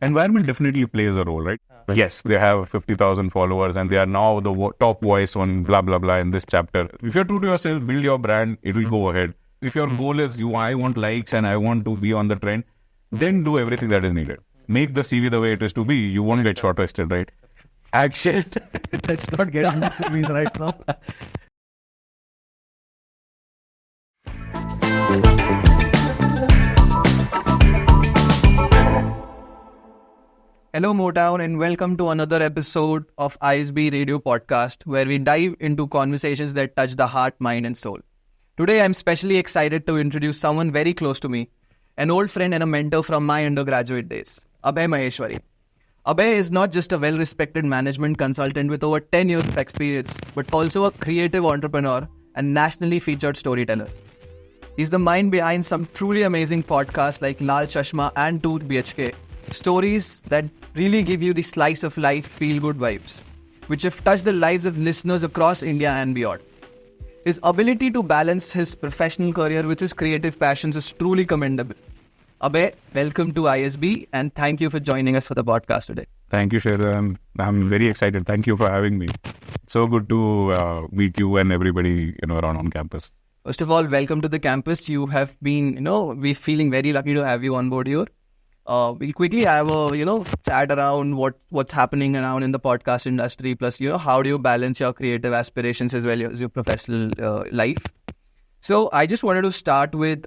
environment definitely plays a role, right? Yes, they have 50,000 followers and they are now the top voice on blah, blah, blah in this chapter. If you're true to yourself, build your brand, it will go ahead. If your goal is I want likes and I want to be on the trend, then do everything that is needed. Make the CV the way it is to be. You won't get shortlisted, right? Action. Let's not get into CVs right now. Hello Motown and welcome to another episode of ISB Radio Podcast where we dive into conversations that touch the heart, mind and soul. Today I'm specially excited to introduce someone very close to me, an old friend and a mentor from my undergraduate days, Abhay Maheshwari. Abhay is not just a well-respected management consultant with over 10 years of experience, but also a creative entrepreneur and nationally featured storyteller. He's the mind behind some truly amazing podcasts like Lal Chashma and 2 BHK, stories that really give you the slice of life feel-good vibes, which have touched the lives of listeners across India and beyond. His ability to balance his professional career with his creative passions is truly commendable. Abhay, welcome to ISB and thank you for joining us for the podcast today. Thank you, Shreya. I'm very excited. Thank you for having me. It's so good to meet you and everybody around on campus. First of all, welcome to the campus. You have been, we're feeling very lucky to have you on board here. We'll quickly have a, chat around what's happening around in the podcast industry. Plus, how do you balance your creative aspirations as well as your professional life? So I just wanted to start with,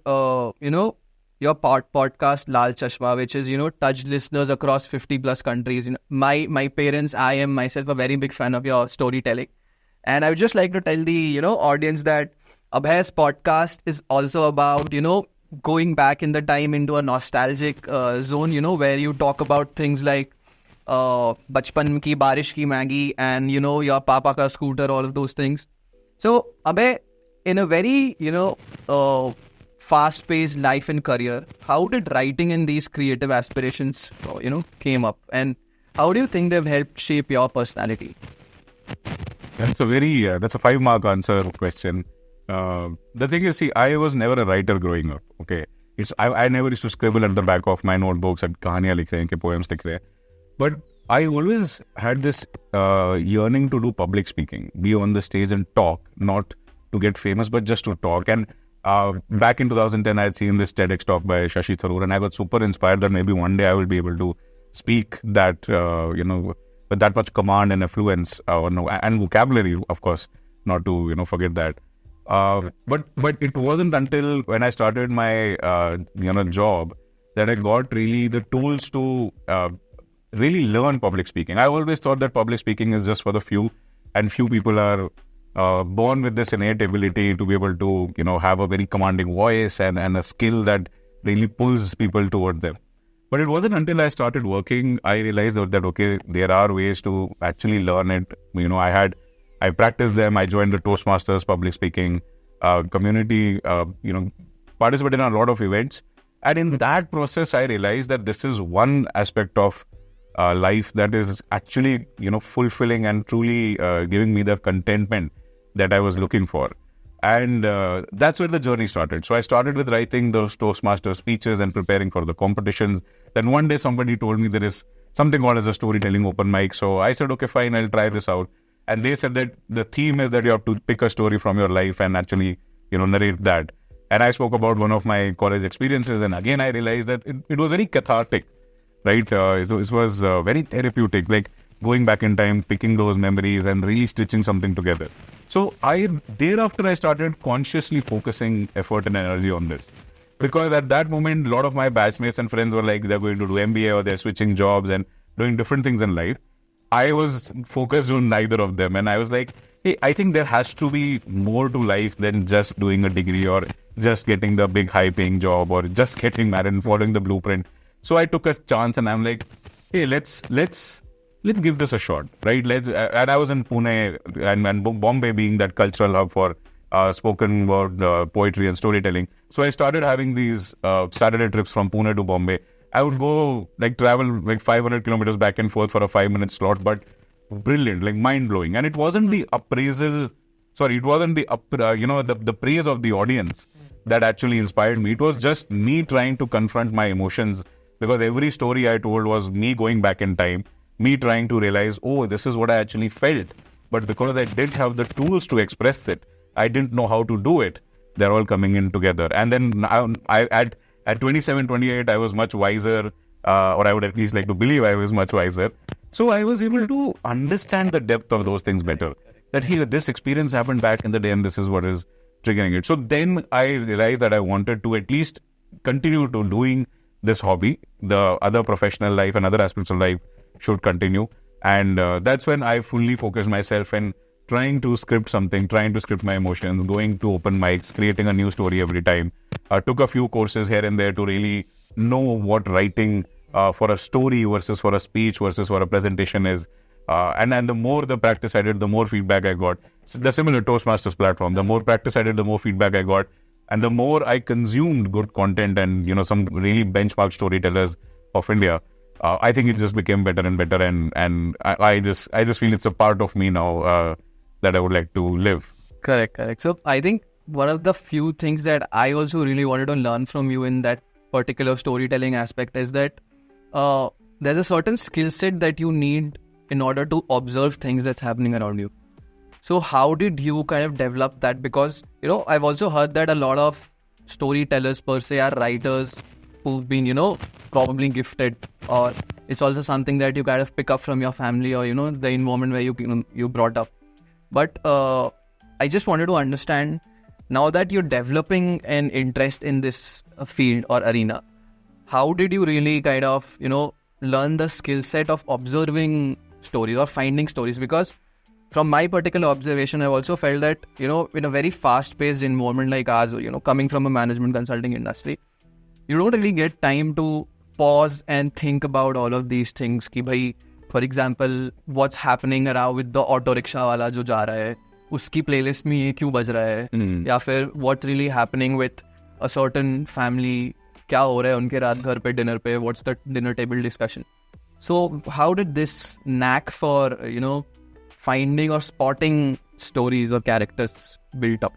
your podcast Lal Chashma, which is, touched listeners across 50 plus countries. My parents, I am myself a very big fan of your storytelling. And I would just like to tell the, audience that Abhay's podcast is also about, going back in the time into a nostalgic zone, where you talk about things like Bachpan ki Barish ki Maggie and, your Papa ka scooter, all of those things. So, Abhay, in a very, fast-paced life and career, how did writing and these creative aspirations, came up? And how do you think they've helped shape your personality? That's a 5-mark answer question. The thing is, I was never a writer growing up. Okay, I never used to scribble at the back of my notebooks and kahaniyan likh rahe hain, poems likh rahe hain. But I always had this yearning to do public speaking, be on the stage and talk, not to get famous, but just to talk. And back in 2010, I had seen this TEDx talk by Shashi Tharoor, and I got super inspired that maybe one day I will be able to speak that, with that much command and affluence and vocabulary, of course, not to forget that. But it wasn't until when I started my job that I got really the tools to really learn public speaking. I always thought that public speaking is just for the few, and few people are born with this innate ability to be able to have a very commanding voice and a skill that really pulls people toward them. But it wasn't until I started working I realized that okay, there are ways to actually learn it. I practiced them. I joined the Toastmasters public speaking community, participated in a lot of events. And in that process, I realized that this is one aspect of life that is actually, fulfilling and truly giving me the contentment that I was looking for. And that's where the journey started. So I started with writing those Toastmaster speeches and preparing for the competitions. Then one day somebody told me there is something called as a storytelling open mic. So I said, okay, fine, I'll try this out. And they said that the theme is that you have to pick a story from your life and actually, narrate that. And I spoke about one of my college experiences. And again, I realized that it was very cathartic, right? It was very therapeutic, like going back in time, picking those memories and really stitching something together. So thereafter I started consciously focusing effort and energy on this. Because at that moment, a lot of my batchmates and friends were like, they're going to do MBA or they're switching jobs and doing different things in life. I was focused on neither of them. And I was like, hey, I think there has to be more to life than just doing a degree or just getting the big high paying job or just getting married and following the blueprint. So I took a chance and I'm like, hey, let's give this a shot, right? And I was in Pune and Bombay being that cultural hub for spoken word poetry and storytelling. So I started having these Saturday trips from Pune to Bombay. I would go travel 500 kilometers back and forth for a 5-minute slot, but brilliant, mind-blowing. And it wasn't the appraisal, the praise of the audience that actually inspired me. It was just me trying to confront my emotions because every story I told was me going back in time, me trying to realize, oh, this is what I actually felt. But because I didn't have the tools to express it, I didn't know how to do it. They're all coming in together. And then at 27, 28, I was much wiser, or I would at least like to believe I was much wiser. So I was able to understand the depth of those things better. That here, this experience happened back in the day and this is what is triggering it. So then I realized that I wanted to at least continue to doing this hobby. The other professional life and other aspects of life should continue. And that's when I fully focused myself in trying to script something, trying to script my emotions, going to open mics, creating a new story every time. Took a few courses here and there to really know what writing for a story versus for a speech versus for a presentation is. And the more the practice I did, the more feedback I got. So the similar Toastmasters platform, the more practice I did, the more feedback I got. And the more I consumed good content and, some really benchmark storytellers of India, I think it just became better and better. And I just feel it's a part of me now that I would like to live. Correct. So I think one of the few things that I also really wanted to learn from you in that particular storytelling aspect is that there's a certain skill set that you need in order to observe things that's happening around you. So how did you kind of develop that? Because, I've also heard that a lot of storytellers per se are writers who've been, probably gifted, or it's also something that you kind of pick up from your family or, the environment where you brought up. But I just wanted to understand, now that you're developing an interest in this field or arena, how did you really kind of, learn the skill set of observing stories or finding stories? Because from my particular observation, I've also felt that, in a very fast-paced environment like ours, coming from a management consulting industry, you don't really get time to pause and think about all of these things. Ki bhai, for example, what's happening around with the auto rickshaw wala jo ja raha hai, uski playlist mein ye kyun baj raha hai? Ya fir what really happening with a certain family, kya ho raha hai unke raat ghar pe, dinner pe, what's the dinner table discussion? So how did this knack for, finding or spotting stories or characters built up?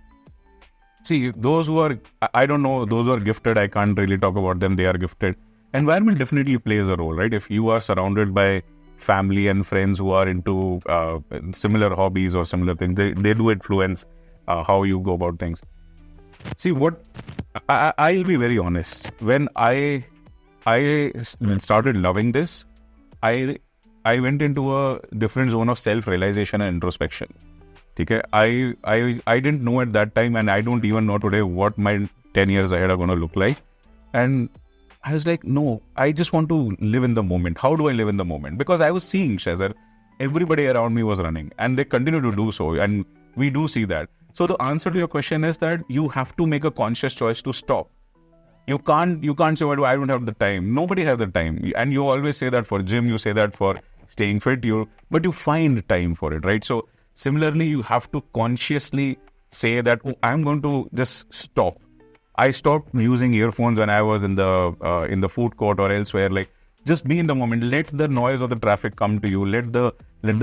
See, those who are, I don't know, those who are gifted, I can't really talk about them, they are gifted. Environment definitely plays a role, right? If you are surrounded by family and friends who are into similar hobbies or similar things, they do influence how you go about things. See, I'll be very honest. When I started loving this, I went into a different zone of self-realization and introspection. Okay? I didn't know at that time, and I don't even know today what my 10 years ahead are going to look like. And I was like, no, I just want to live in the moment. How do I live in the moment? Because I was seeing, Shazar, everybody around me was running, and they continue to do so. And we do see that. So the answer to your question is that you have to make a conscious choice to stop. You can't say, well, I don't have the time. Nobody has the time. And you always say that for gym, you say that for staying fit, but you find time for it, right? So similarly, you have to consciously say that, oh, I'm going to just stop. I stopped using earphones when I was in the food court or elsewhere. Like, just be in the moment. Let the noise of the traffic come to you. Let the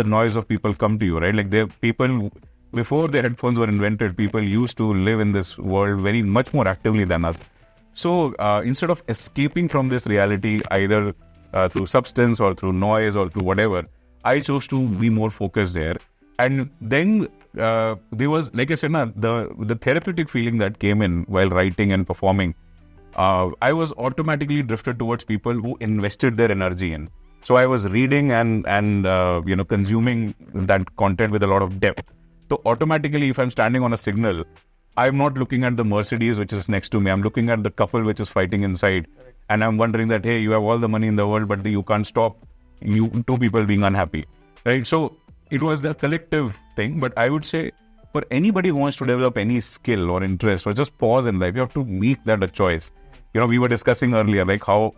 noise of people come to you, right? Like, people, before the headphones were invented, people used to live in this world very much more actively than us. So instead of escaping from this reality, either through substance or through noise or through whatever, I chose to be more focused there. And then there was, like I said, the therapeutic feeling that came in while writing and performing. I was automatically drifted towards people who invested their energy in. So I was reading and consuming that content with a lot of depth. So automatically, if I'm standing on a signal, I'm not looking at the Mercedes which is next to me. I'm looking at the couple which is fighting inside. And I'm wondering that, hey, you have all the money in the world, but you can't stop two people being unhappy, right? So it was a collective thing. But I would say for anybody who wants to develop any skill or interest or just pause in life, you have to make that a choice. We were discussing earlier, like how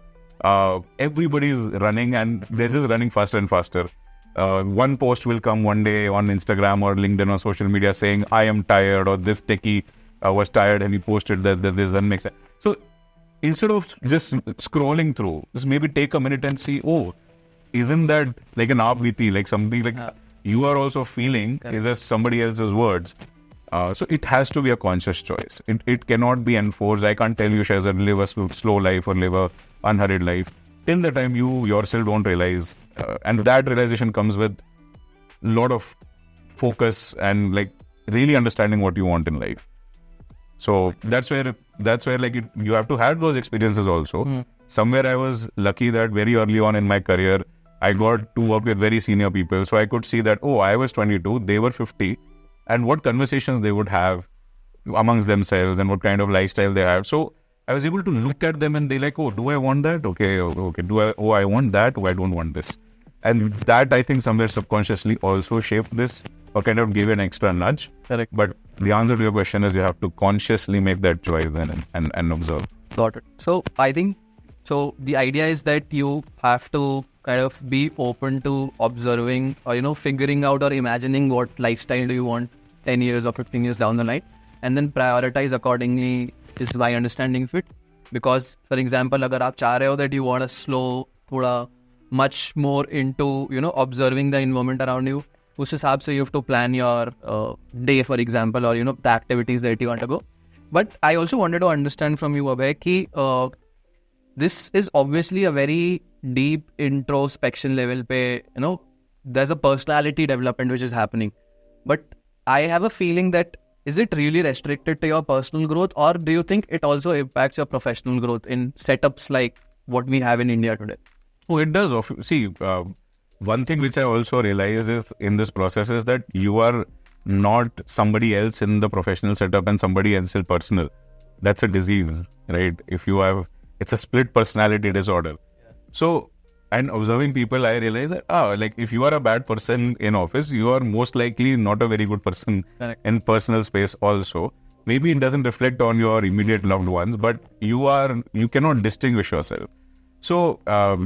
everybody is running and they're just running faster and faster. One post will come one day on Instagram or LinkedIn or social media saying, I am tired, or this techie was tired and he posted that this doesn't make sense. So instead of just scrolling through, just maybe take a minute and see, oh, isn't that like an aapviti, like something like you are also feeling, is just somebody else's words. So it has to be a conscious choice. It cannot be enforced. I can't tell you, Shazad, live a slow life or live a unhurried life. till the time you yourself don't realize, and that realization comes with a lot of focus and like really understanding what you want in life. So that's where like you have to have those experiences also. Somewhere I was lucky that very early on in my career, I got to work with very senior people. So I could see that, I was 22, they were 50, and what conversations they would have amongst themselves and what kind of lifestyle they have. So I was able to look at them and they like, do I want that? Okay. I want that. I don't want this. And that I think somewhere subconsciously also shaped this or kind of gave an extra nudge. Correct. But the answer to your question is you have to consciously make that choice and observe. Got it. So I think, the idea is that you have to kind of be open to observing or, figuring out or imagining what lifestyle do you want 10 years or 15 years down the line, and then prioritize accordingly is by understanding fit. Because, for example, agar aap cha rahe ho that you want to slow thoda much more into, observing the environment around you, us hisab se you have to plan your day, for example, or, the activities that you want to go. But I also wanted to understand from you, Abhay, ki this is obviously a very deep introspection level pe, there's a personality development which is happening. But I have a feeling that is it really restricted to your personal growth, or do you think it also impacts your professional growth in setups like what we have in India today? Oh, it does. See, one thing which I also realize is in this process is that you are not somebody else in the professional setup and somebody else in personal. That's a disease, right? It's a split personality disorder. Yeah. So, and observing people, I realize that, like if you are a bad person in office, you are most likely not a very good person in personal space also. Maybe it doesn't reflect on your immediate loved ones, but you cannot distinguish yourself. So,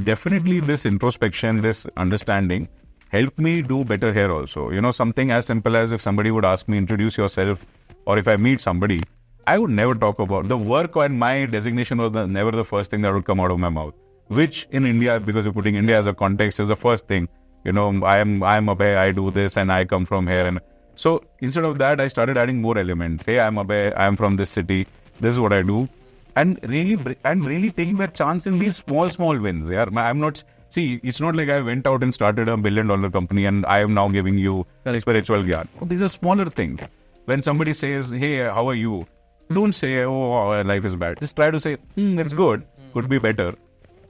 definitely this introspection, this understanding helped me do better here also. Something as simple as if somebody would ask me, introduce yourself, or if I meet somebody, I would never talk about the work, and my designation was never the first thing that would come out of my mouth. Which in India, because you're putting India as a context, is the first thing. I am Abhay, I do this and I come from here. And so instead of that, I started adding more elements. Hey, I'm Abhay, I'm from this city, this is what I do. And really taking that chance in these small wins. Yeah, it's not like I went out and started a $1 billion company and I am now giving you spiritual gyan. These are smaller things. When somebody says, hey, how are you? Don't say, life is bad. Just try to say, it's good, could be better.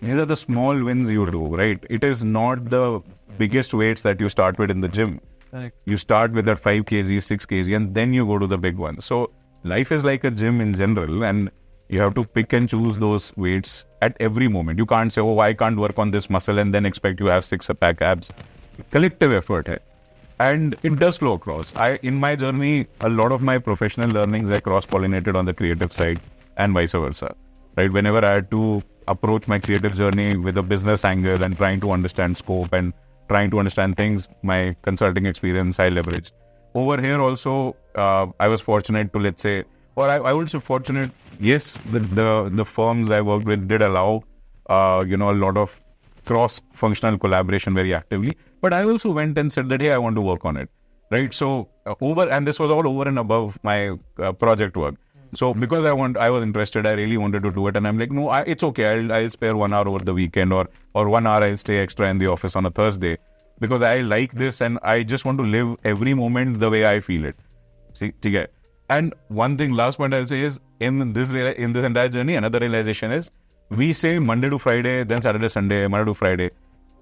These are the small wins you do, right? It is not the biggest weights that you start with in the gym. Correct. You start with that 5 kg, 6 kg, and then you go to the big one. So life is like a gym in general, and you have to pick and choose those weights at every moment. You can't say, I can't work on this muscle and then expect you to have 6-pack abs. Collective effort. Hai. And it does flow across. In my journey, a lot of my professional learnings are cross-pollinated on the creative side and vice versa. Right? Whenever I had to approach my creative journey with a business angle and trying to understand scope and trying to understand things, my consulting experience I leveraged. Over here also, I was fortunate to, let's say, or I would say fortunate, yes, the firms I worked with did allow, a lot of cross-functional collaboration very actively. But I also went and said that, hey, I want to work on it, right? So and this was all over and above my project work. So because I was interested, I really wanted to do it. And I'm like, no, it's okay. I'll spare 1 hour over the weekend or 1 hour I'll stay extra in the office on a Thursday because I like this and I just want to live every moment the way I feel it. See, okay. And one thing, last point I'll say is in this entire journey, another realization is we say Monday to Friday, then Saturday, Sunday, Monday to Friday.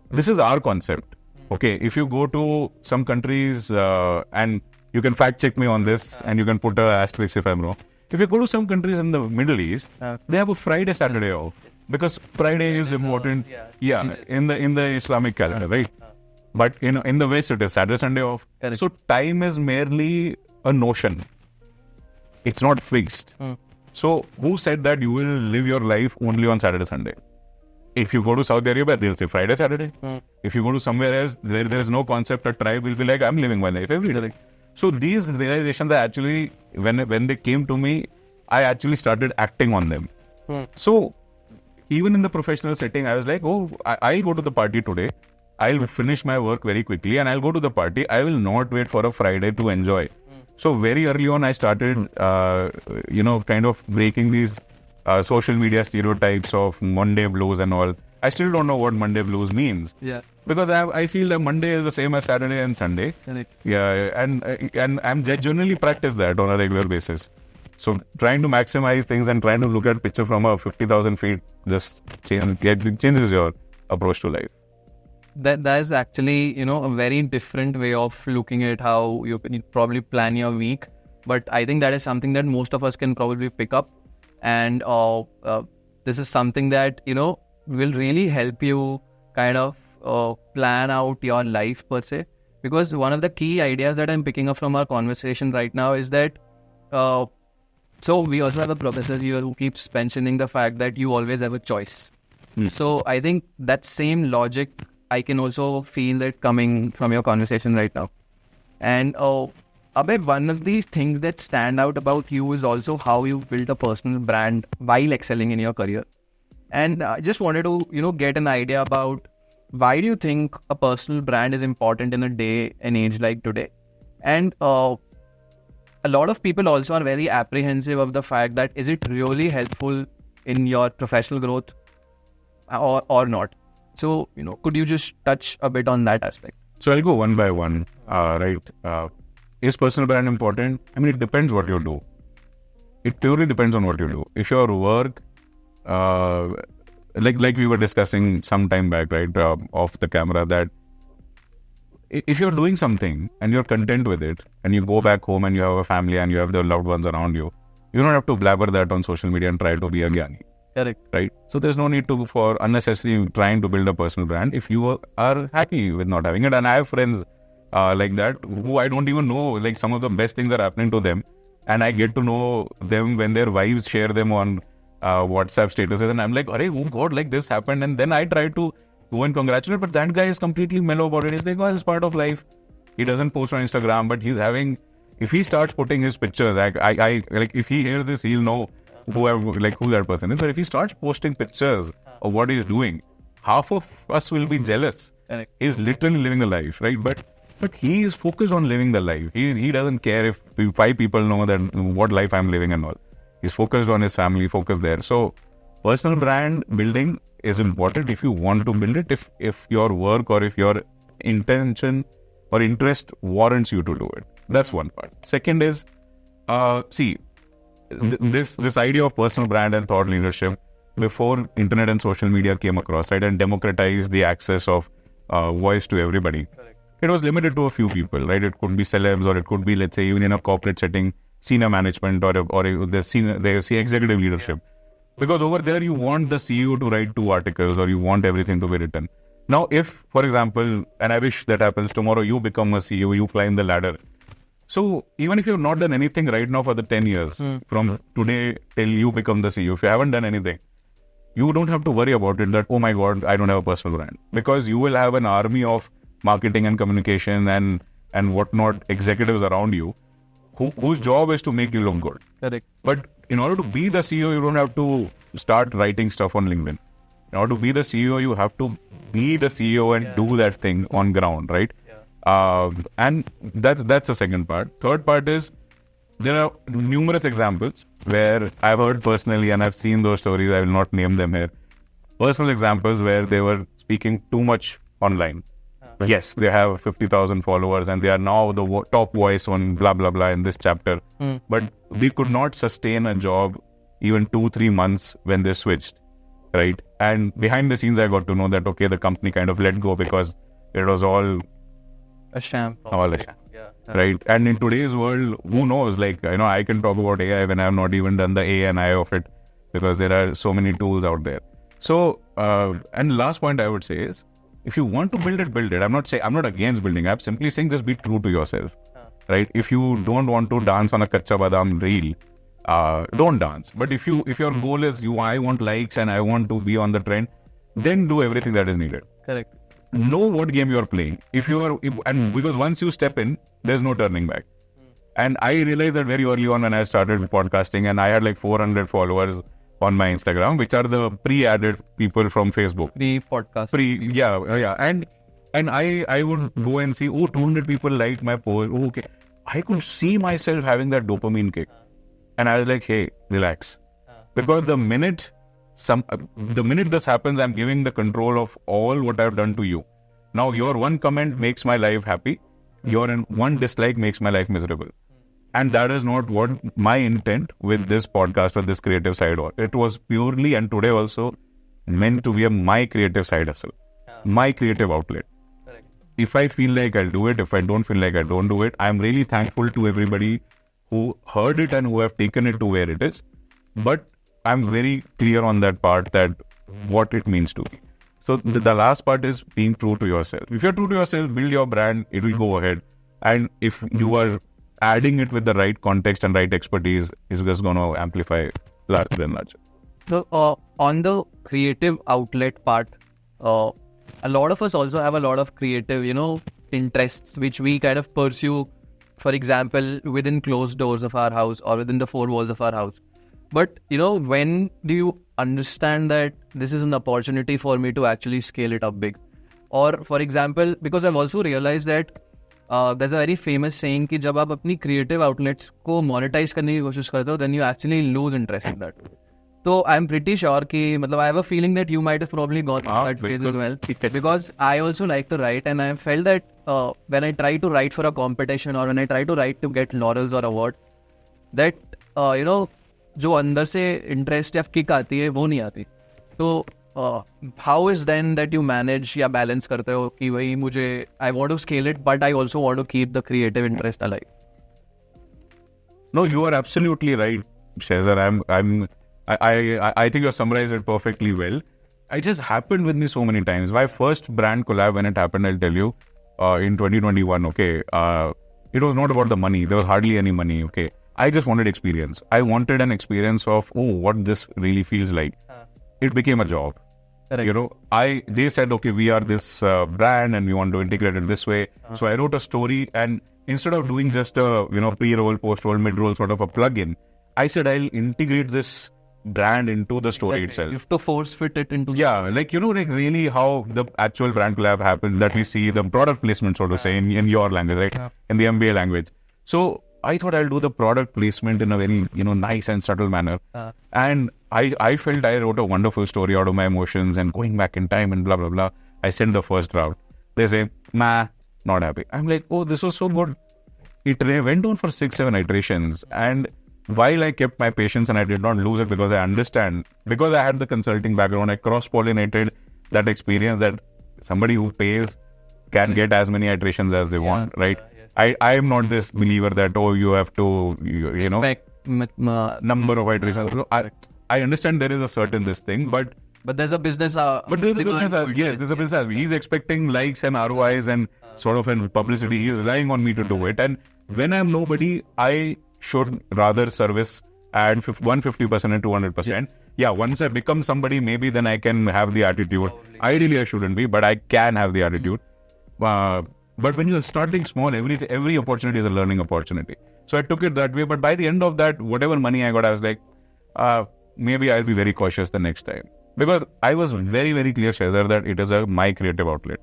This is our concept. Okay, if you go to some countries, and you can fact check me on this, and you can put an asterisk if I'm wrong. If you go to some countries in the Middle East, they have a Friday, Saturday off because Friday is important. In the Islamic calendar, right? But in the West, it is Saturday, Sunday off. Correct. So time is merely a notion. It's not fixed. So who said that you will live your life only on Saturday, Sunday? If you go to Saudi Arabia, they'll say Friday, Saturday. If you go to somewhere else, there is no concept. A tribe will be like, I'm living my life every day. So these realizations are actually, when they came to me, I actually started acting on them. So even in the professional setting, I was like, I'll go to the party today. I'll finish my work very quickly and I'll go to the party. I will not wait for a Friday to enjoy. So very early on, I started, kind of breaking these social media stereotypes of Monday blues and all. I still don't know what Monday blues means. Yeah. Because I feel that Monday is the same as Saturday and Sunday. Correct. Yeah, and I'm generally practice that on a regular basis. So trying to maximize things and trying to look at picture from a 50,000 feet just changes your approach to life. That is actually, a very different way of looking at how you can probably plan your week. But I think that is something that most of us can probably pick up. And this is something that, will really help you kind of plan out your life per se. Because one of the key ideas that I'm picking up from our conversation right now is that so we also have a professor here who keeps mentioning the fact that you always have a choice. So I think that same logic, I can also feel it coming from your conversation right now. And Abhay, one of these things that stand out about you is also how you built a personal brand while excelling in your career. And I just wanted to, get an idea about why do you think a personal brand is important in a day and age like today? And a lot of people also are very apprehensive of the fact that is it really helpful in your professional growth or not? So, could you just touch a bit on that aspect? So I'll go one by one, right? Is personal brand important? I mean, it depends what you do. It purely depends on what you do. If your work, like we were discussing some time back, right, off the camera, that if you're doing something and you're content with it and you go back home and you have a family and you have the loved ones around you, you don't have to blabber that on social media and try to be a gyani. Correct. Right? So there's no need for unnecessarily trying to build a personal brand if you are happy with not having it. And I have friends like that who I don't even know, like some of the best things are happening to them. And I get to know them when their wives share them on WhatsApp statuses. And I'm like, oh God, like this happened. And then I try to go and congratulate, but that guy is completely mellow about it. He's like, it's part of life. He doesn't post on Instagram, but he's having, if he starts putting his pictures, like if he hears this, he'll know who that person is. But if he starts posting pictures of what he's doing, half of us will be jealous. Correct. He's literally living the life, right? But he is focused on living the life. He doesn't care if 5 people know that what life I'm living and all. He's focused on his family, focused there. So personal brand building is important if you want to build it, if your work or if your intention or interest warrants you to do it. That's one part. Second is, this idea of personal brand and thought leadership before internet and social media came across, right, and democratized the access of voice to everybody. Correct. It was limited to a few people, right? It could be celebs, or it could be, let's say, even in a corporate setting, senior management or the executive leadership. Because over there, you want the CEO to write 2 articles or you want everything to be written. Now, if, for example, and I wish that happens, tomorrow you become a CEO, you climb the ladder. So even if you've not done anything right now for the 10 years, from today till you become the CEO, if you haven't done anything, you don't have to worry about it that, oh my God, I don't have a personal brand. Because you will have an army of marketing and communication and whatnot executives around you whose job is to make you look good. Correct. But in order to be the CEO, you don't have to start writing stuff on LinkedIn. In order to be the CEO, you have to be the CEO and do that thing on ground, right? Yeah. And that's the second part. Third part is, there are numerous examples where I've heard personally, and I've seen those stories, I will not name them here. Personal examples where they were speaking too much online. Yes, they have 50,000 followers and they are now the top voice on blah, blah, blah in this chapter. But they could not sustain a job even 2-3 months when they switched, right? And behind the scenes, I got to know that, okay, the company kind of let go because it was all a sham. All a sham. Yeah. Right? And in today's world, who knows? Like, I can talk about AI when I have not even done the A and I of it because there are so many tools out there. So, and last point I would say is, if you want to build it, build it. I'm not against building. I'm simply saying just be true to yourself, right? If you don't want to dance on a Kacha Badam reel, don't dance. But if your goal is I want likes and I want to be on the trend, then do everything that is needed. Correct. Know what game you are playing. And because once you step in, there's no turning back. And I realized that very early on when I started podcasting, and I had like 400 followers on my Instagram, which are the pre-added people from Facebook. The podcast. Yeah. And I would go and see, 200 people liked my post. Okay. I could see myself having that dopamine kick. And I was like, hey, relax. Because the minute the minute this happens, I'm giving the control of all what I've done to you. Now, your one comment makes my life happy. Your one dislike makes my life miserable. And that is not what my intent with this podcast or this creative side was. It was purely, and today also, meant to be my creative side hustle, my creative outlet. Correct. If I feel like I'll do it, if I don't feel like I don't do it, I'm really thankful to everybody who heard it and who have taken it to where it is. But I'm very clear on that part, that what it means to me. So the last part is being true to yourself. If you're true to yourself, build your brand, it will go ahead. And if you are adding it with the right context and right expertise, it's just going to amplify larger than larger. So on the creative outlet part, a lot of us also have a lot of creative, interests which we kind of pursue, for example, within closed doors of our house or within the four walls of our house. But, when do you understand that this is an opportunity for me to actually scale it up big? Or, for example, because I've also realized that there's a very famous saying कि जब आप अपनी creative outlets को monetize करने की कोशिश करते हो, then you actually lose interest in that. So I'm pretty sure कि I have a feeling that you might have probably gone through that phase as well. Because I also like to write, and I felt that when I try to write for a competition or when I try to write to get laurels or awards, that जो अंदर से interest या kick आती है वो नहीं आती. तो how is then that you manage या बैलेंस करते हो कि भाई मुझे I want to scale it but I also want to keep the creative interest alive? No, you are absolutely right, Shazar. I think you summarized it perfectly well. It just happened with me so many times. My first brand collab, when it happened, I'll tell you, in 2021, okay, it was not about the money. There was hardly any money, okay. I just wanted experience. I wanted an experience of, what this really feels like. It became a job. Correct. They said, okay, we are this brand and we want to integrate it this way. So I wrote a story, and instead of doing just a, pre-roll, post-roll, mid-roll sort of a plug-in, I said, I'll integrate this brand into the story itself. You have to force fit it into... Yeah, like really how the actual brand collab happened, that we see the product placement, so to say, in your language, right? In the MBA language. So I thought I'll do the product placement in a very, nice and subtle manner. And I felt I wrote a wonderful story out of my emotions and going back in time and blah, blah, blah. I sent the first draft. They say, nah, not happy. I'm like, this was so good. It went on for 6-7 iterations. And while I kept my patience and I did not lose it, because I understand, because I had the consulting background, I cross-pollinated that experience that somebody who pays can get as many iterations as they want, right? I am not this believer that, you have to, number of iterations. I understand there is a certain this thing, but there's a business. But there's a business. Yes, there's a business. He's expecting likes and ROIs and sort of in publicity. He's relying on me to do it. And when I'm nobody, I should rather service at 150% and 200%. Yeah, once I become somebody, maybe then I can have the attitude. Ideally, I shouldn't be, but I can have the attitude. But when you're starting small, every opportunity is a learning opportunity. So I took it that way. But by the end of that, whatever money I got, I was like, maybe I'll be very cautious the next time. Because I was very, very clear, Shazar, that it is my creative outlet.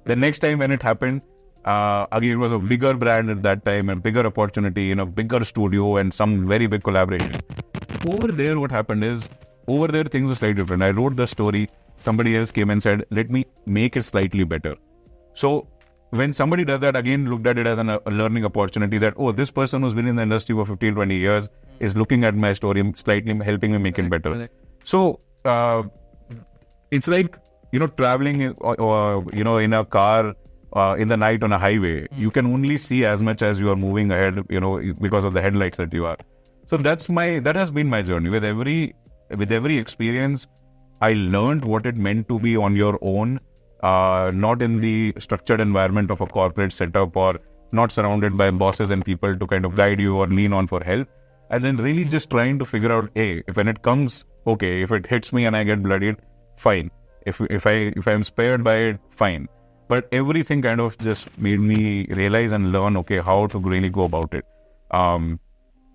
The next time when it happened, again, it was a bigger brand at that time, a bigger opportunity in a bigger studio and some very big collaboration. Over there, what happened is, things were slightly different. I wrote the story. Somebody else came and said, let me make it slightly better. So when somebody does that, again, looked at it as a learning opportunity that, this person who's been in the industry for 15, 20 years is looking at my story, slightly helping me make it better. So it's like, traveling in a car in the night on a highway. You can only see as much as you are moving ahead, because of the headlights that you are. So that has been my journey. With every experience, I learned what it meant to be on your own, not in the structured environment of a corporate setup or not surrounded by bosses and people to kind of guide you or lean on for help. And then really just trying to figure out, if when it comes, okay, if it hits me and I get bloodied, fine. If I'm spared by it, fine. But everything kind of just made me realize and learn, how to really go about it.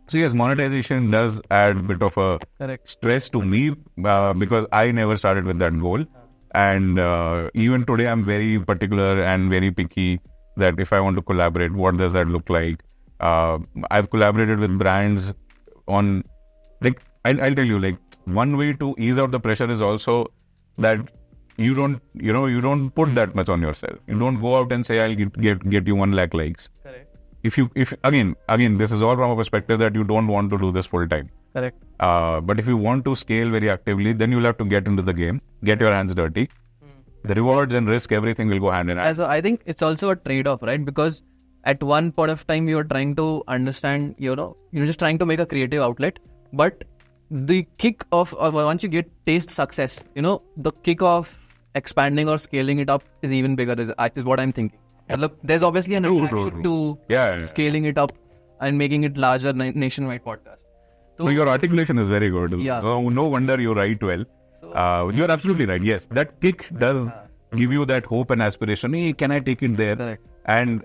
So yes, monetization does add a bit of a stress to me because I never started with that goal. And even today, I'm very particular and very picky that if I want to collaborate, what does that look like? I've collaborated with brands on, I'll tell you, one way to ease out the pressure is also that you don't put that much on yourself. You don't go out and say, I'll get you 1 lakh likes. Correct. If again, this is all from a perspective that you don't want to do this full time. Correct. But if you want to scale very actively, then you'll have to get into the game, get your hands dirty. The rewards and risk, everything will go hand in hand. So I think it's also a trade-off, right? Because at one point of time, you're trying to understand, you're just trying to make a creative outlet. But the kick of, once you taste success, the kick of expanding or scaling it up is even bigger, is what I'm thinking. Look, there's obviously an attraction to scaling it up and making it larger nationwide podcast. So your articulation is very good. Yeah. No wonder you write well. You're absolutely right. Yes, that kick does give you that hope and aspiration. Hey, can I take it there? Correct. And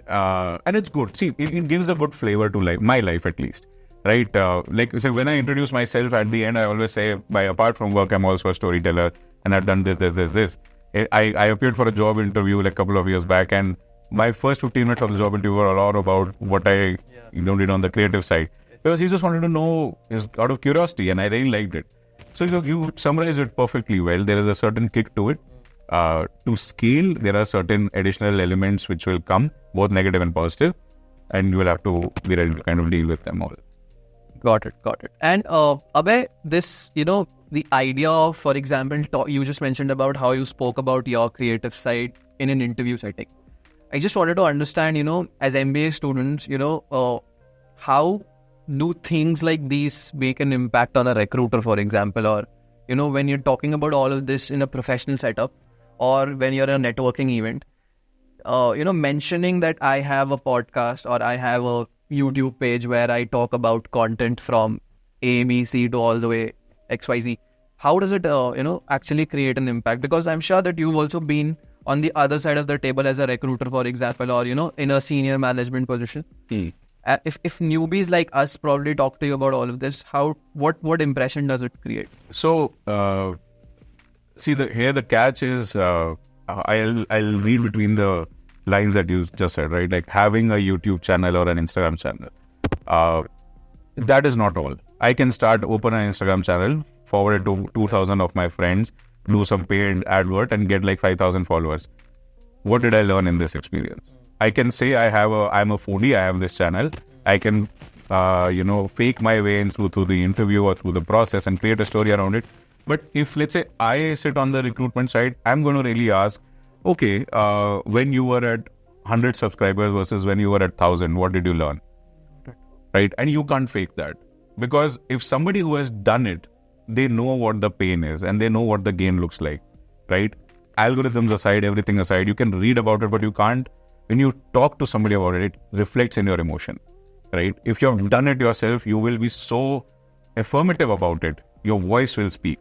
it's good. See, it gives a good flavor to life, my life at least. Right? Like you say, when I introduce myself at the end, I always say, apart from work, I'm also a storyteller and I've done this. I appeared for a job interview like a couple of years back, and my first 15 minutes of the job interview were a lot about what I did on the creative side. Because he just wanted to know, out of curiosity, and I really liked it. So you summarized it perfectly well. There is a certain kick to it. To scale, there are certain additional elements which will come, both negative and positive, and you will have to be ready to kind of deal with them all. Got it. And Abhay, this, the idea of, for example, you just mentioned about how you spoke about your creative side in an interview setting. I just wanted to understand, as MBA students, how do things like these make an impact on a recruiter, for example, or, when you're talking about all of this in a professional setup, or when you're at a networking event, mentioning that I have a podcast or I have a YouTube page where I talk about content from A, B, C to all the way XYZ. How does it, actually create an impact? Because I'm sure that you've also been on the other side of the table as a recruiter, for example, or, in a senior management position. If newbies like us probably talk to you about all of this, what impression does it create? So, see, the catch is, I'll read between the lines that you just said, right? Like having a YouTube channel or an Instagram channel. That is not all. I can open an Instagram channel, forward it to 2,000 of my friends, do some paid advert and get like 5,000 followers. What did I learn in this experience? I can say I'm a foodie, I have this channel. I can, fake my way in through the interview or through the process and create a story around it. But if, let's say, I sit on the recruitment side, I'm going to really ask, okay, when you were at 100 subscribers versus when you were at 1,000, what did you learn? Right? And you can't fake that. Because if somebody who has done it, they know what the pain is and they know what the gain looks like, right? Algorithms aside, everything aside, you can read about it, but you can't. When you talk to somebody about it, it reflects in your emotion, right? If you've done it yourself, you will be so affirmative about it. Your voice will speak.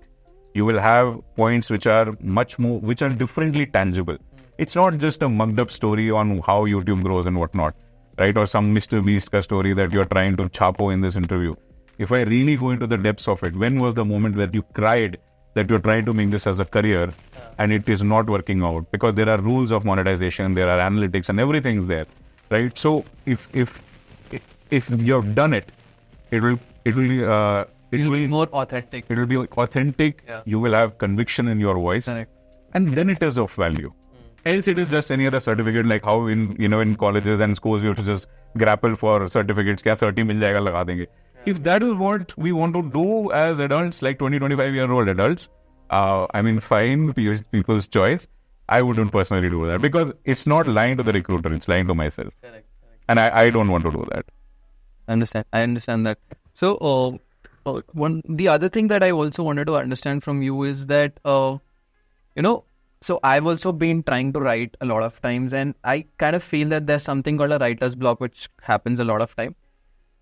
You will have points which are differently tangible. It's not just a mugged up story on how YouTube grows and whatnot, right? Or some Mr. Beast ka story that you're trying to chapo in this interview. If I really go into the depths of it, when was the moment where you cried that you're trying to make this as a career and it is not working out? Because there are rules of monetization, there are analytics and everything there, right? So if you've done it, it will be more authentic. It will be authentic. Yeah. You will have conviction in your voice. Correct. And then it is of value. Else it is just any other certificate, like how in colleges and schools you have to just grapple for certificates. Kya certi mil jayega, laga denge. If that is what we want to do as adults, like 20-25-year-old adults, fine, people's choice. I wouldn't personally do that because it's not lying to the recruiter, it's lying to myself. Correct. And I don't want to do that. I understand that. So, the other thing that I also wanted to understand from you is that, so I've also been trying to write a lot of times, and I kind of feel that there's something called a writer's block, which happens a lot of time.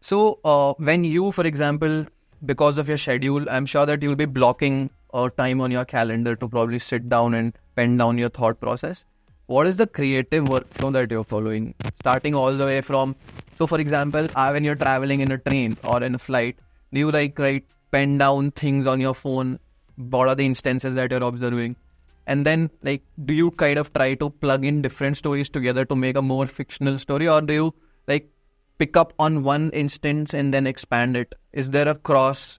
So when you, for example, because of your schedule, I'm sure that you'll be blocking time on your calendar to probably sit down and pen down your thought process. What is the creative workflow that you're following? Starting all the way from, so for example, when you're traveling in a train or in a flight, do you pen down things on your phone? What are the instances that you're observing? And then do you kind of try to plug in different stories together to make a more fictional story, or do you pick up on one instance and then expand it? Is there a cross,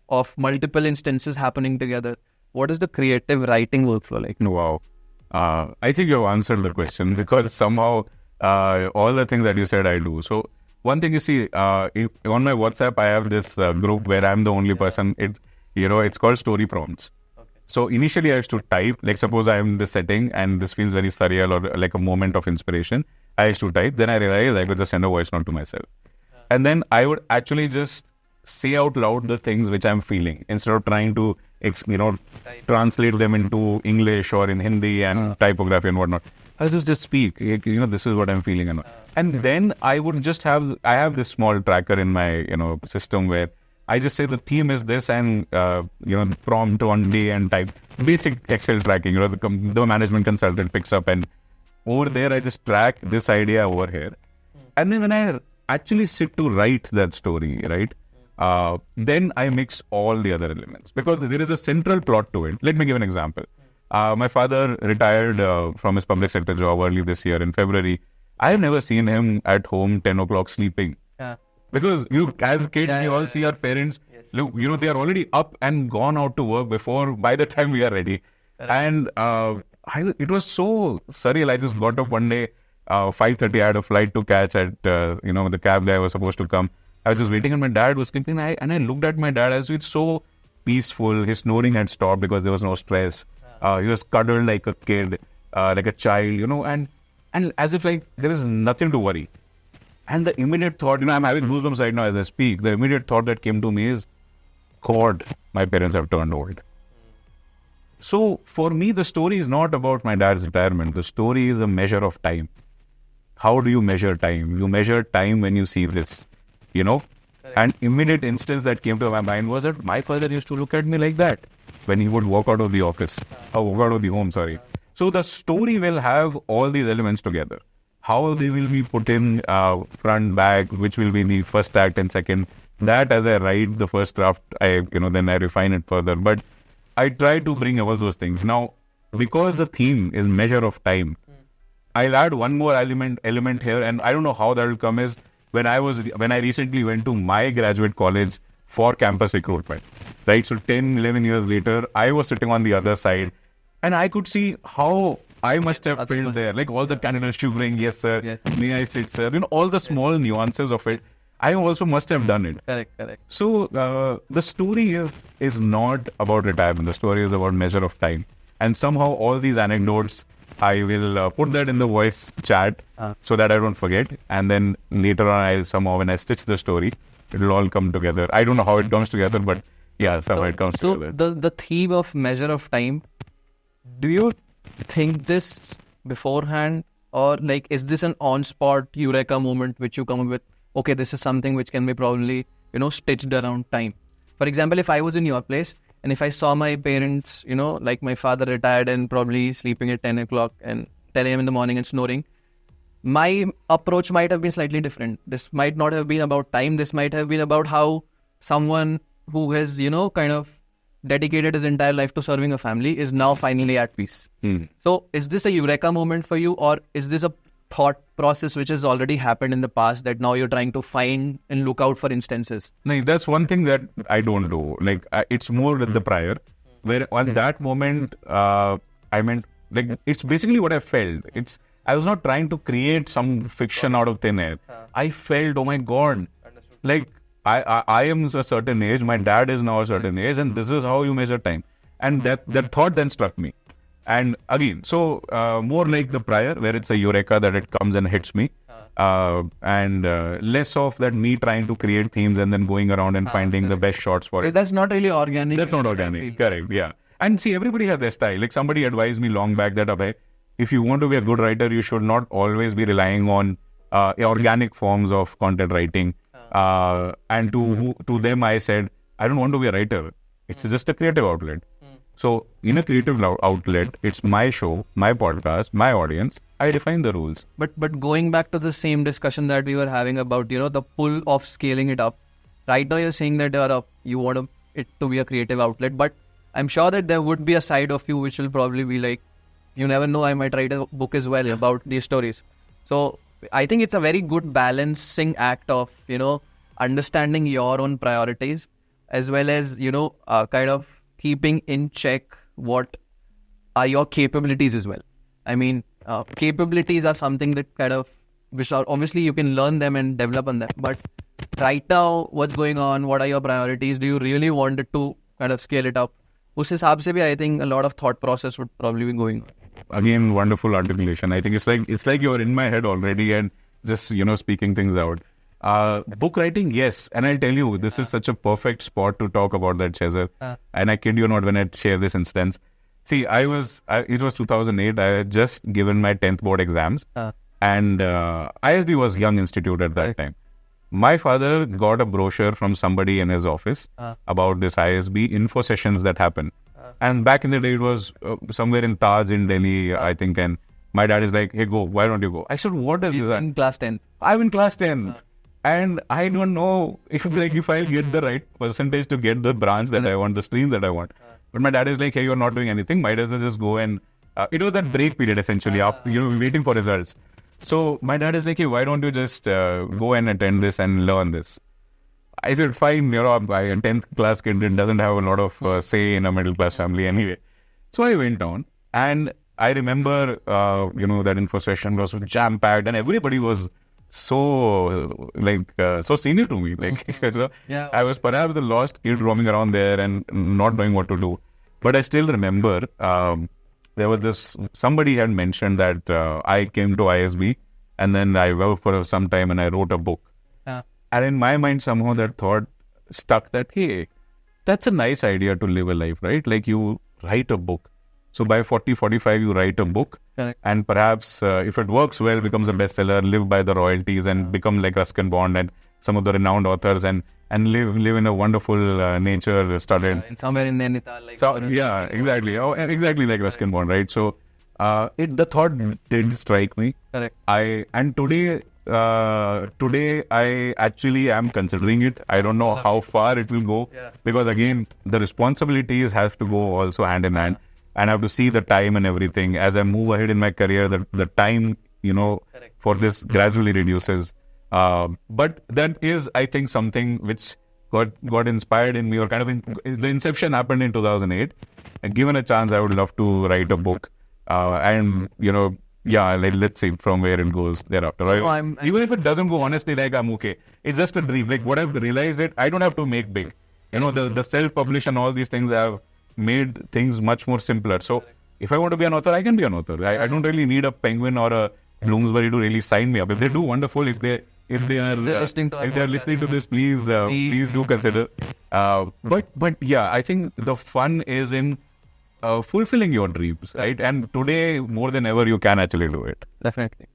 of multiple instances happening together. What is the creative writing workflow like? Wow. I think you have answered the question, because somehow all the things that you said I do. So one thing you see, on my WhatsApp, I have this group where I'm the only person. It's called story prompts. So initially I used to type, like suppose I am in this setting and this feels very surreal or like a moment of inspiration. I used to type. Then I realized I could just send a voice note to myself. And then I would actually just say out loud the things which I'm feeling instead of trying to, translate them into English or in Hindi and typography and whatnot. I'll just speak, this is what I'm feeling. And then I would just I have this small tracker in my, system where I just say the theme is this and, prompt one day and type basic Excel tracking, the management consultant picks up and over there I just track this idea over here. And then when I actually sit to write that story, right? Then I mix all the other elements because there is a central plot to it. Let me give an example. My father retired from his public sector job early this year in February. I have never seen him at home 10 o'clock sleeping. Yeah. Because as kids, we all see our parents, look, they are already up and gone out to work by the time we are ready. Correct. And it was so surreal. I just got up one day, 5:30, I had a flight to catch at, the cab guy was supposed to come. I was just waiting and my dad was sleeping and I looked at my dad as it's so peaceful. His snoring had stopped because there was no stress. He was cuddled like a kid, like a child, and as if like there is nothing to worry. And the immediate thought, I'm having goosebumps right now as I speak. The immediate thought that came to me is, God, my parents have turned old. So for me, the story is not about my dad's retirement. The story is a measure of time. How do you measure time? You measure time when you see this, Correct. And immediate instance that came to my mind was that my father used to look at me like that when he would walk out of the office, walk out of the home, sorry. So the story will have all these elements together. How they will be put in front, back, which will be in the first act and second. That as I write the first draft, then I refine it further. But I try to bring all those things. Now, because the theme is measure of time, I'll add one more element here, and I don't know how that will come is when I recently went to my graduate college for campus recruitment, right? So 10, 11 years later, I was sitting on the other side and I could see how I must have felt there, like all the candidates shivering, yes sir, yes. May I sit sir, all the small nuances of it. I also must have done it. Correct. So the story is not about retirement. The story is about measure of time. And somehow all these anecdotes, I will put that in the voice chat so that I don't forget. And then later on, when I stitch the story, it will all come together. I don't know how it comes together, but yeah, somehow it comes together. So the theme of measure of time, do you think this beforehand, or like is this an on-spot eureka moment which you come up with? Okay, this is something which can be probably stitched around time. For example, if I was in your place and if I saw my parents, like my father retired and probably sleeping at 10 o'clock and 10 a.m. in the morning and snoring, my approach might have been slightly different. This might not have been about time. This might have been about how someone who has kind of dedicated his entire life to serving a family is now finally at peace. So is this a eureka moment for you, or is this a thought process which has already happened in the past that now you're trying to find and look out for instances? No, that's one thing that I don't do. Like it's more with the prior, where on that moment, I meant like it's basically what I felt. I was not trying to create some fiction out of thin air. I felt, oh my God, like I am a certain age, my dad is now a certain age, and this is how you measure time. And that thought then struck me. And again, so more like the prior, where it's a eureka that it comes and hits me, and less of that me trying to create themes and then going around and finding the best shots for it. That's not really organic. That's not organic, correct, yeah. And see, everybody has their style. Like somebody advised me long back that, Abhay, if you want to be a good writer, you should not always be relying on organic forms of content writing. And to them, I said, I don't want to be a writer. It's just a creative outlet. So in a creative outlet, it's my show, my podcast, my audience. I define the rules. But going back to the same discussion that we were having about, the pull of scaling it up. Right now you're saying that you want it to be a creative outlet, but I'm sure that there would be a side of you which will probably be like, you never know, I might write a book as well about these stories. So I think it's a very good balancing act of, understanding your own priorities as well as, kind of keeping in check what are your capabilities as well. I mean, capabilities are something that kind of, which are obviously you can learn them and develop on them. But right now, what's going on? What are your priorities? Do you really want it to kind of scale it up? उस हिसाब से भी I think a lot of thought process would probably be going on. Again, wonderful articulation. I think it's like you're in my head already and just speaking things out. Book writing, yes, and I'll tell you, this is such a perfect spot to talk about that, Cesar. And I kid you not when I share this instance. See, it was 2008. I had just given my 10th board exams, and ISB was young institute at that time. My father got a brochure from somebody in his office about this ISB info sessions that happen. And back in the day, it was somewhere in Taj in Delhi, I think. And my dad is like, hey, go. Why don't you go? I said, what is this? In class 10th. I'm in class 10th. And I don't know if I'll get the right percentage to get the branch that I want, the stream that I want. But my dad is like, hey, you're not doing anything. Might as well just go and... it was that break period, essentially, after, waiting for results. So my dad is like, hey, why don't you just go and attend this and learn this? I said, fine, a 10th class kid doesn't have a lot of say in a middle class family anyway. So I went down, and I remember, that info session was jam-packed, and everybody was so senior to me. I was perhaps the lost kid roaming around there and not knowing what to do. But I still remember, there was somebody had mentioned that I came to ISB, and then I worked for some time and I wrote a book. And in my mind, somehow that thought stuck that, hey, that's a nice idea to live a life, right? Like you write a book. So by 40, 45, you write a book. Correct. And perhaps if it works well, becomes a bestseller, live by the royalties and become like Ruskin Bond and some of the renowned authors and live in a wonderful nature studded. Somewhere in Nainital. Exactly. Oh, exactly like Ruskin Bond, right? So the thought did strike me. Correct. Today I actually am considering it. I don't know how far it will go because again the responsibilities have to go also hand in hand, and I have to see the time and everything as I move ahead in my career. The time for this gradually reduces. But that is, I think, something which got inspired in me, or kind of the inception happened in 2008. And given a chance, I would love to write a book, let's see from where it goes thereafter. Right? Even if it doesn't go, honestly, I'm okay. It's just a dream. Like what I've realized I don't have to make big. The self-publish and all these things have made things much more simpler. So if I want to be an author, I can be an author. I don't really need a Penguin or a Bloomsbury to really sign me up. If they do, wonderful. If they are listening to this, please do consider. But yeah, I think the fun is in fulfilling your dreams, right? And today, more than ever, you can actually do it. Definitely.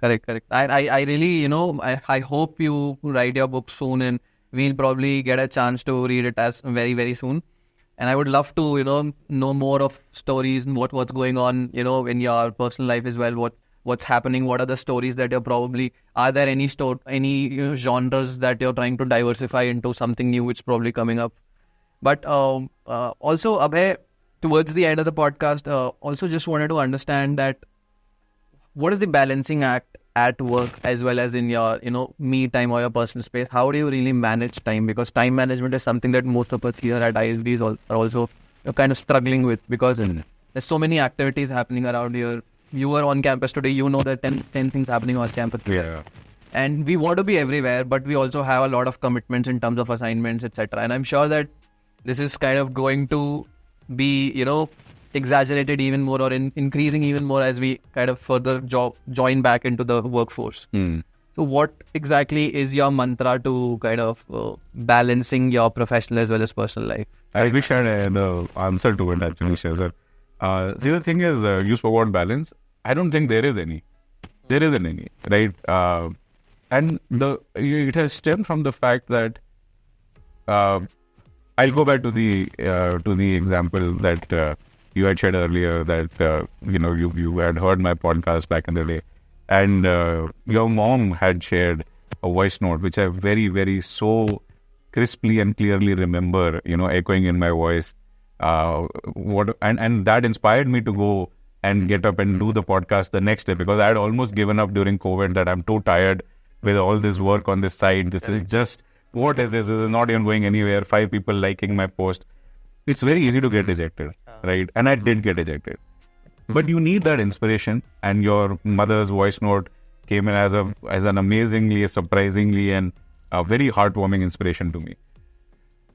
Correct. I really, I hope you write your book soon, and we'll probably get a chance to read it as very, very soon. And I would love to, know more of stories and what's going on, in your personal life as well. What's happening? What are the stories that you're probably? Are there any genres that you're trying to diversify into something new, which is probably coming up? But also, Abhay, towards the end of the podcast, also just wanted to understand that what is the balancing act at work as well as in your, me time or your personal space? How do you really manage time? Because time management is something that most of us here at ISBs are also kind of struggling with, because there's so many activities happening around here. You were on campus today, there are 10 things happening on campus today. Yeah. And we want to be everywhere, but we also have a lot of commitments in terms of assignments, etc. And I'm sure that this is kind of going to be, exaggerated even more, or increasing even more as we kind of further join back into the workforce. So what exactly is your mantra to kind of balancing your professional as well as personal life? I wish I had the answer to it actually, Shazar. The thing is, you spoke about balance. I don't think there is any. There isn't any, right? And it has stemmed from the fact that I'll go back to the example that you had shared earlier, that you had heard my podcast back in the day, and your mom had shared a voice note which I very, very so crisply and clearly remember, echoing in my voice. And that inspired me to go and get up and do the podcast the next day, because I had almost given up during COVID, that I'm too tired with all this work on this side. This is just what is this? This is not even going anywhere. 5 people liking my post. It's very easy to get rejected, right? And I did get rejected. But you need that inspiration, and your mother's voice note came in as an amazingly, surprisingly, and a very heartwarming inspiration to me.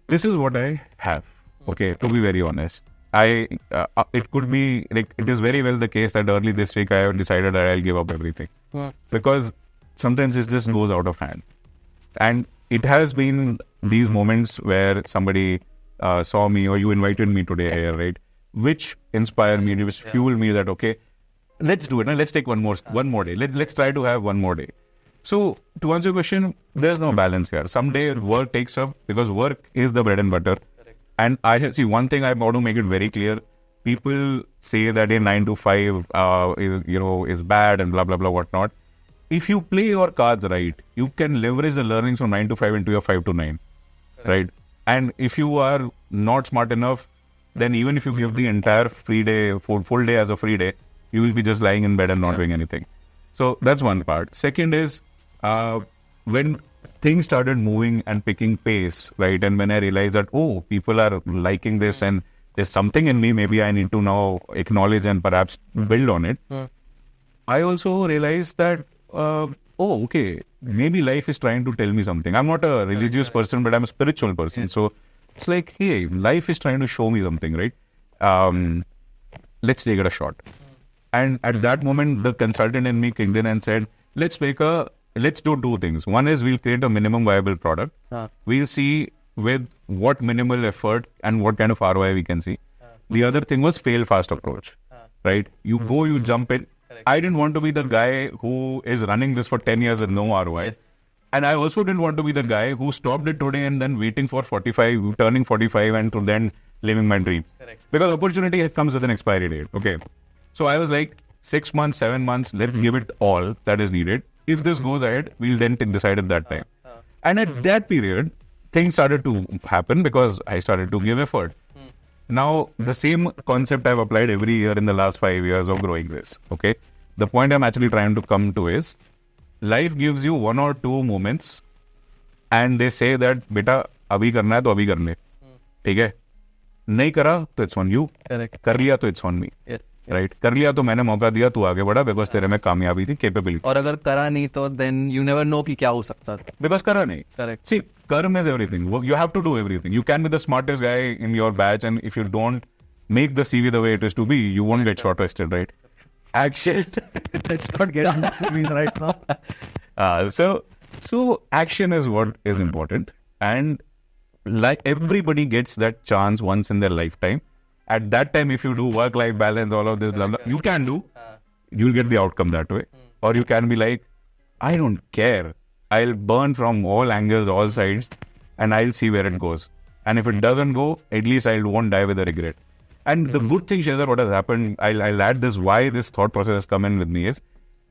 This is what I have. Okay, to be very honest, it could be like it is very well the case that early this week I have decided that I'll give up everything because sometimes it just goes out of hand, and it has been these moments where somebody saw me or you invited me today here, right? Which inspired me, which fueled me that okay, let's do it. Now let's take one more day. Let's try to have one more day. So to answer your question, there's no balance here. Someday work takes up because work is the bread and butter. Correct. And I see one thing I want to make it very clear. People say that a 9 to 5, is bad and blah blah blah whatnot. If you play your cards right, you can leverage the learnings from 9 to 5 into your 5 to 9, right? And if you are not smart enough, then even if you give the entire free day, full day as a free day, you will be just lying in bed and not doing anything. So that's one part. Second is when things started moving and picking pace, right? And when I realized that, oh, people are liking this and there's something in me, maybe I need to now acknowledge and perhaps build on it. I also realized that, okay, maybe life is trying to tell me something. I'm not a religious person, but I'm a spiritual person. Yes. So it's like, hey, life is trying to show me something, right? Let's take it a shot. And at that moment, the consultant in me kicked in and said, let's do 2 things. One is we'll create a minimum viable product. We'll see with what minimal effort and what kind of ROI we can see. The other thing was fail fast approach, right? You go, you jump in. Correct. I didn't want to be the guy who is running this for 10 years with no ROI. Yes. And I also didn't want to be the guy who stopped it today and then waiting for 45, turning 45 and to then living my dream. Correct. Because opportunity comes with an expiry date. Okay. So I was like, 6 months, 7 months, let's give it all that is needed. If this goes ahead, we'll then decide at that time. And at that period, things started to happen because I started to give effort. Now, the same concept I've applied every year in the last 5 years of growing this. Okay. The point I'm actually trying to come to is, life gives you 1 or 2 moments and they say that, beta, abhi karna hai to abhi kar le. ठीक है? नहीं करा तो it's on you. Correct. कर लिया तो it's on me. Yes. Right कर लिया तो मैंने मौका दिया, तू आगे बढ़ा बिकॉज तेरे में कामयाबी थी, कैपेबिलिटी. और अगर करा नहीं तो देन यू नेवर नो कि क्या हो सकता था, बिकॉज करा नहीं. Correct. See karma is everything. You have to do everything. You can be the smartest guy in your batch and if you don't make the CV the way it is to be, you won't get shortlisted, right? Action. Let's not get into CVs right now. So action is what is important, and like everybody gets that chance once in their lifetime. At that time, if you do work-life balance, all of this, blah, blah, you can do. You'll get the outcome that way. Or you can be like, I don't care. I'll burn from all angles, all sides, and I'll see where it goes. And if it doesn't go, at least I won't die with a regret. And the good thing, Shazar, what has happened, I'll add this, why this thought process has come in with me is,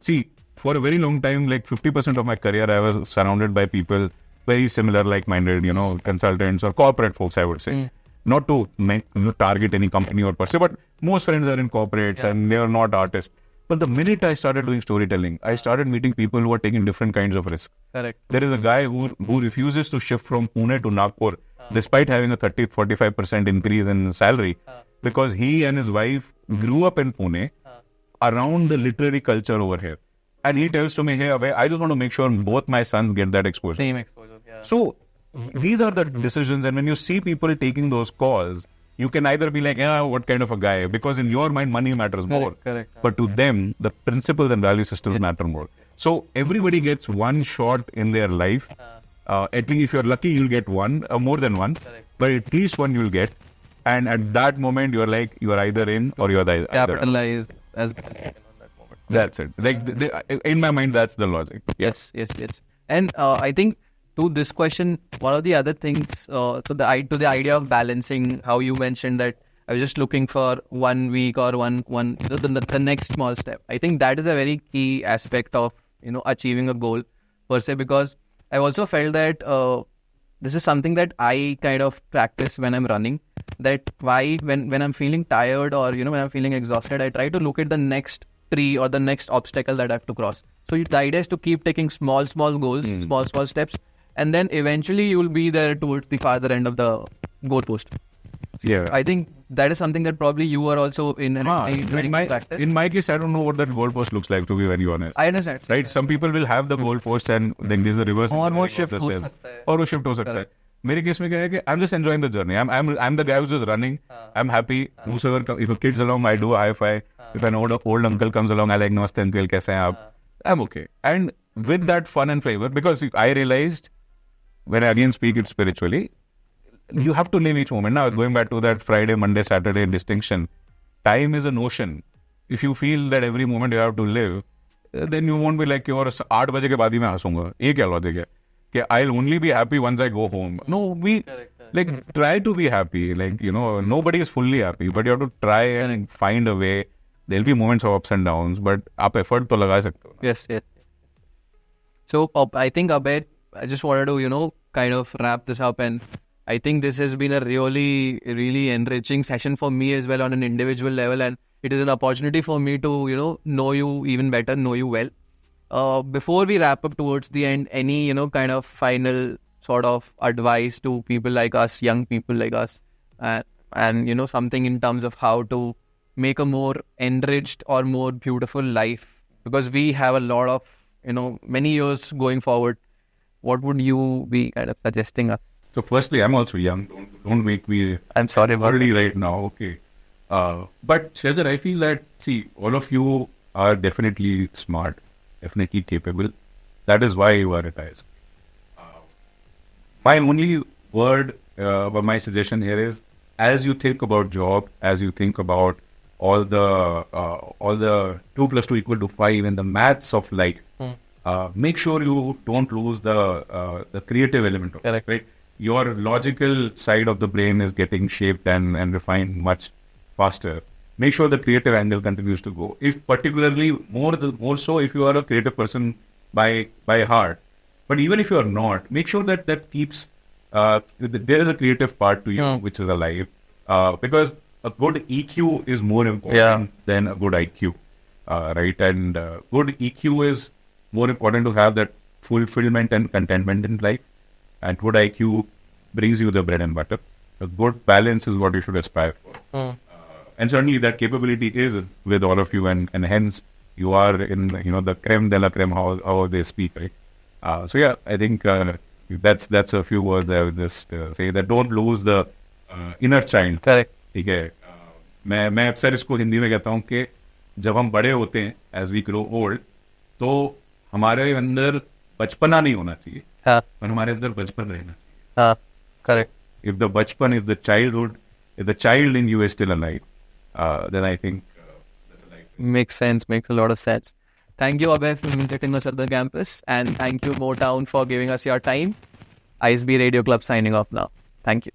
see, for a very long time, like 50% of my career, I was surrounded by people very similar, like-minded, consultants or corporate folks, I would say. Not to target any company or per se, but most friends are in corporates and they are not artists. But the minute I started doing storytelling, I started meeting people who are taking different kinds of risks. Correct. There is a guy who refuses to shift from Pune to Nagpur, despite having a 30-45% increase in salary, because he and his wife grew up in Pune around the literary culture over here. And he tells to me, hey, Abhay, I just want to make sure both my sons get that exposure. Same exposure, yeah. So, these are the decisions, and when you see people taking those calls, you can either be like, yeah, what kind of a guy? Because in your mind, money matters more. Correct. But to them, the principles and value systems matter more. So, everybody gets one shot in their life. At least if you're lucky, you'll get one, more than one. Correct. But at least one you'll get. And at that moment, you're like, you're either in or you're either capitalize as on that moment. That's it. Like in my mind, that's the logic. Yes. And I think to this question, one of the other things, to the idea of balancing, how you mentioned that I was just looking for 1 week or the next small step. I think that is a very key aspect of achieving a goal per se, because I also felt that this is something that I kind of practice when I'm running. That why when I'm feeling tired or when I'm feeling exhausted, I try to look at the next tree or the next obstacle that I have to cross. So the idea is to keep taking small goals, small steps, and then eventually you will be there towards the farther end of the goalpost. Yeah. I think that is something that probably you are also in practice. In my case, I don't know what that goalpost looks like, to be very honest. I understand. Right? Some people will have the goalpost and then there's a reverse. और वो engineering of shift the हो steps. सकता है. और वो shift हो सकता है. मेरे केस में क्या है कि I'm just enjoying the journey. I'm the guy who's just running. I'm happy. Whosoever, if a kid's along, I do a high five. If an old uncle comes along, I like, namaste uncle, kaise hain aap? I'm okay. And with that fun and flavor, because I realized when I again speak it spiritually, you have to live each moment. Now, going back to that Friday, Monday, Saturday distinction, time is a notion. If you feel that every moment you have to live, then you won't be like, और 8 बजे के बाद ही मैं हंसूंगा. ये क्या logic है? कि I'll only be happy once I go home. No, like try to be happy. Like, nobody is fully happy, but you have to try and find a way. There'll be moments of ups and downs, but आप effort तो लगा सकते हो. Yes. So I think Abhay, I just wanted to kind of wrap this up, and I think this has been a really, really enriching session for me as well on an individual level, and it is an opportunity for me to know you even better, know you well. Before we wrap up towards the end, any kind of final sort of advice to people like us, young people like us, and something in terms of how to make a more enriched or more beautiful life, because we have a lot of many years going forward. What would you be kind of suggesting us? So firstly, I'm also young. Don't make me. I'm sorry about early right now. Okay. But Shazar, I feel that, see, all of you are definitely smart, definitely capable. That is why you are retired. My only word, or my suggestion here is, as you think about job, as you think about all the 2 + 2 = 5 and the maths of life, make sure you don't lose the creative element of it. Right? Your logical side of the brain is getting shaped and refined much faster. Make sure the creative angle continues to go. If particularly more so if you are a creative person by heart. But even if you are not, make sure that keeps there is a creative part to you which is alive. Because a good EQ is more important than a good IQ. Right? And good EQ is more important to have that fulfillment and contentment in life. And good IQ brings you the bread and butter. A good balance is what you should aspire for. And certainly that capability is with all of you, and hence you are in the creme de la creme, how they speak, right? So yeah, I think that's a few words I would just say, that don't lose the inner child. Correct. ठीक है. मैं अक्सर इसको हिंदी में कहता हूँ कि जब हम बड़े होते हैं, as we grow old, तो हमारे अंदर बचपना नहीं होना चाहिए, पर हमारे अंदर बचपन रहना चाहिए. Correct. If the bachpan, if the childhood, if the child in you is still alive, then I think that's a life. Makes sense. Makes a lot of sense. Thank you, Abhay, for visiting us at the campus, and thank you, Motown, for giving us your time. ISB Radio Club signing off now. Thank you.